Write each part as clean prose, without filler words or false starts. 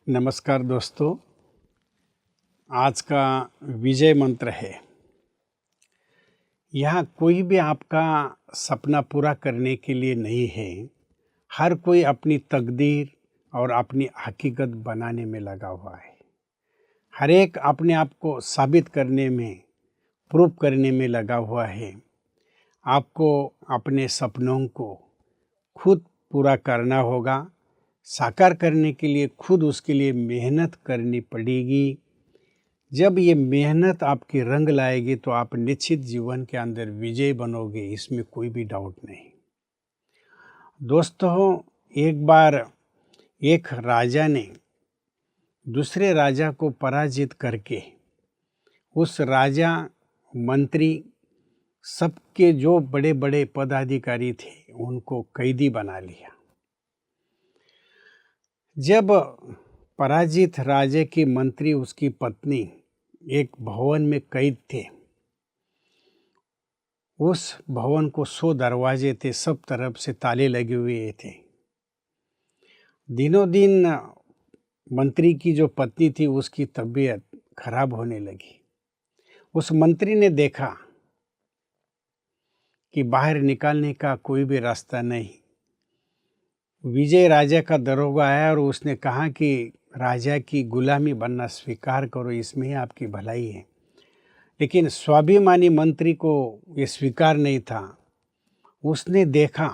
नमस्कार दोस्तों, आज का विजय मंत्र है। यहाँ कोई भी आपका सपना पूरा करने के लिए नहीं है। हर कोई अपनी तकदीर और अपनी हकीकत बनाने में लगा हुआ है। हर एक अपने आप को साबित करने में, प्रूव करने में लगा हुआ है। आपको अपने सपनों को खुद पूरा करना होगा। साकार करने के लिए खुद उसके लिए मेहनत करनी पड़ेगी। जब ये मेहनत आपकी रंग लाएगी तो आप निश्चित जीवन के अंदर विजय बनोगे, इसमें कोई भी डाउट नहीं। दोस्तों, एक बार एक राजा ने दूसरे राजा को पराजित करके उस राजा, मंत्री, सबके जो बड़े बड़े पदाधिकारी थे उनको कैदी बना लिया। जब पराजित राजा की मंत्री, उसकी पत्नी एक भवन में कैद थे। उस भवन को 100 दरवाजे थे, सब तरफ से ताले लगे हुए थे। दिनों दिन मंत्री की जो पत्नी थी उसकी तबीयत खराब होने लगी। उस मंत्री ने देखा कि बाहर निकालने का कोई भी रास्ता नहीं। विजय राजा का दरोगा आया और उसने कहा कि राजा की गुलामी बनना स्वीकार करो, इसमें ही आपकी भलाई है। लेकिन स्वाभिमानी मंत्री को ये स्वीकार नहीं था। उसने देखा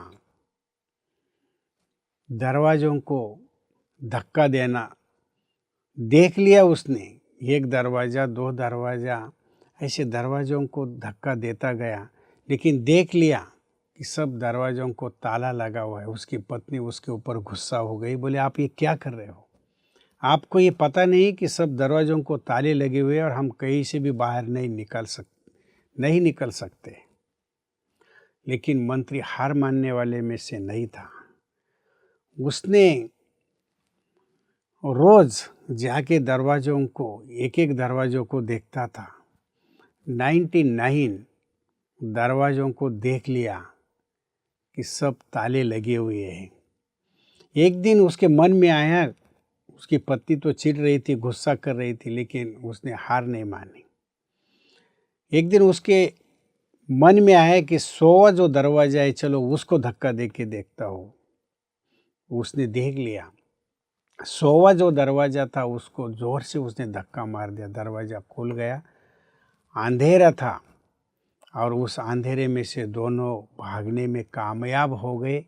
दरवाजों को धक्का देना, देख लिया उसने। एक दरवाज़ा, 2 दरवाज़ा, ऐसे दरवाज़ों को धक्का देता गया, लेकिन देख लिया कि सब दरवाज़ों को ताला लगा हुआ है। उसकी पत्नी उसके ऊपर गुस्सा हो गई, बोले आप ये क्या कर रहे हो? आपको ये पता नहीं कि सब दरवाज़ों को ताले लगे हुए और हम कहीं से भी बाहर नहीं निकल सकते। लेकिन मंत्री हार मानने वाले में से नहीं था। उसने रोज़ जाके दरवाज़ों को, एक एक दरवाज़ों को देखता था। 99 दरवाज़ों को देख लिया कि सब ताले लगे हुए हैं। एक दिन उसके मन में आया, उसकी पत्नी तो चिढ़ रही थी, गुस्सा कर रही थी, लेकिन उसने हार नहीं मानी। एक दिन उसके मन में आया कि 100वां जो दरवाज़ा है, चलो उसको धक्का दे के देखता हूँ। उसने देख लिया 100वां जो दरवाज़ा था, उसको ज़ोर से उसने धक्का मार दिया। दरवाज़ा खुल गया। अंधेरा था और उस अंधेरे में से दोनों भागने में कामयाब हो गए।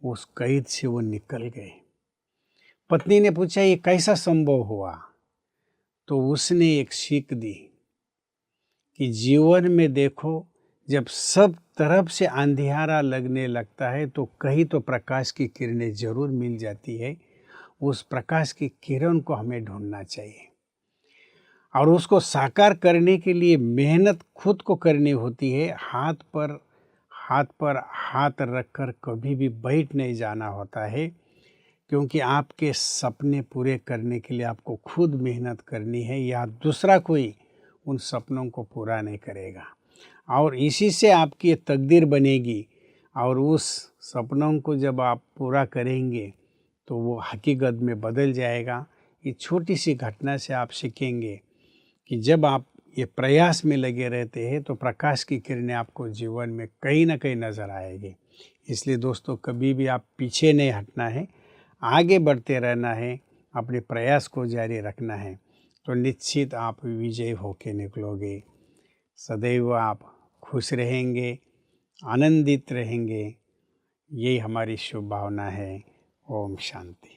उस कैद से वो निकल गए। पत्नी ने पूछा ये कैसा संभव हुआ? तो उसने एक सीख दी कि जीवन में देखो, जब सब तरफ से अंधियारा लगने लगता है तो कहीं तो प्रकाश की किरणें जरूर मिल जाती है। उस प्रकाश की किरण को हमें ढूंढना चाहिए और उसको साकार करने के लिए मेहनत खुद को करनी होती है। हाथ पर हाथ रखकर कभी भी बैठ नहीं जाना होता है, क्योंकि आपके सपने पूरे करने के लिए आपको खुद मेहनत करनी है, या दूसरा कोई उन सपनों को पूरा नहीं करेगा। और इसी से आपकी तकदीर बनेगी और उस सपनों को जब आप पूरा करेंगे तो वो हकीकत में बदल जाएगा। ये छोटी सी घटना से आप सीखेंगे कि जब आप ये प्रयास में लगे रहते हैं तो प्रकाश की किरणें आपको जीवन में कहीं ना कहीं नज़र आएगी। इसलिए दोस्तों, कभी भी आप पीछे नहीं हटना है, आगे बढ़ते रहना है, अपने प्रयास को जारी रखना है, तो निश्चित आप विजयी होकर निकलोगे। सदैव आप खुश रहेंगे, आनंदित रहेंगे, यही हमारी शुभ भावना है। ओम शांति।